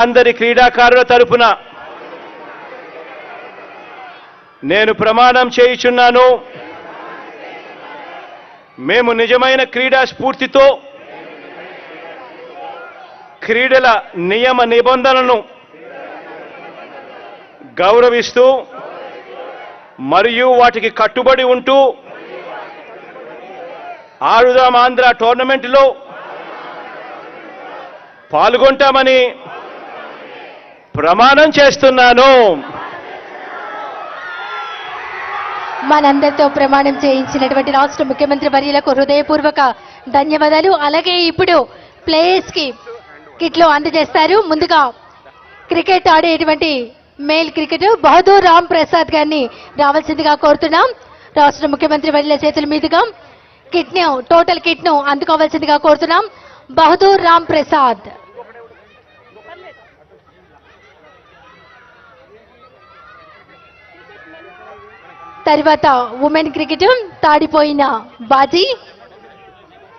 అందరి క్రీడాకారుల తరపున నేను ప్రమాణం చేయుచున్నాను. మేము నిజమైన క్రీడా స్ఫూర్తితో క్రీడల నియమ నిబంధనలను గౌరవిస్తూ మరియు వాటికి కట్టుబడి ఉంటూ ఆడుదాం ఆంధ్ర టోర్నమెంట్లో పాల్గొంటామని ప్రమాణం చేస్తున్నాను. మనందరితో ప్రమాణం చేయించినటువంటి రాష్ట్ర ముఖ్యమంత్రి వర్యులకు హృదయపూర్వక ధన్యవాదాలు. అలాగే ఇప్పుడు ప్లేయర్స్ కి కిట్లు అందజేస్తారు. ముందుగా క్రికెట్ ఆడేటువంటి మేల్ క్రికెటర్ బహదూర్ రామ్ ప్రసాద్ గారిని రావాల్సిందిగా కోరుతున్నాం. రాష్ట్ర ముఖ్యమంత్రి వర్యుల చేతుల మీదుగా టోటల్ కిట్ ను అందుకోవాల్సిందిగా కోరుతున్నాం. బహదూర్ రామ్ ప్రసాద్. తర్వాత ఉమెన్ క్రికెట్ తాడిపోయిన బాజీ.